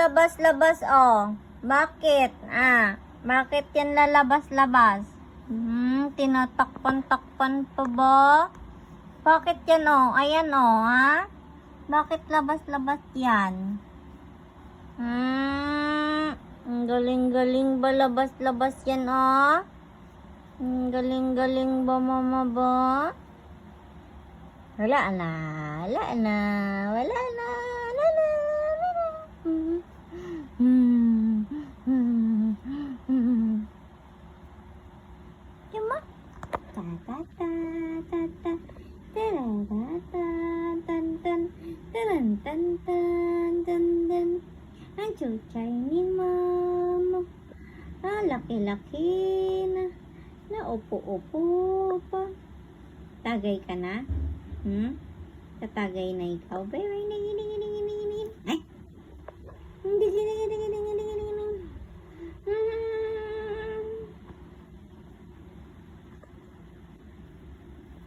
Labas-labas, oh. Bakit? Bakit yan lalabas-labas? Tinatakpan-takpan pa ba? Bakit yan, oh? Ayan, oh, ha? Bakit labas-labas yan? Ang galing-galing ba labas-labas yan, oh? Ang galing-galing ba, mama ba? Wala na. Wala na. Wala na. Wala na. Wala na. Yuma? Ta ta ta ta ta. Ta ta ta tan tan. Tan tan tan tan tan. Ang chuchay ni mama. Laki-laki na. Naupo-upo pa. Tagay ka na? Tatagay na ikaw. Bye-bye.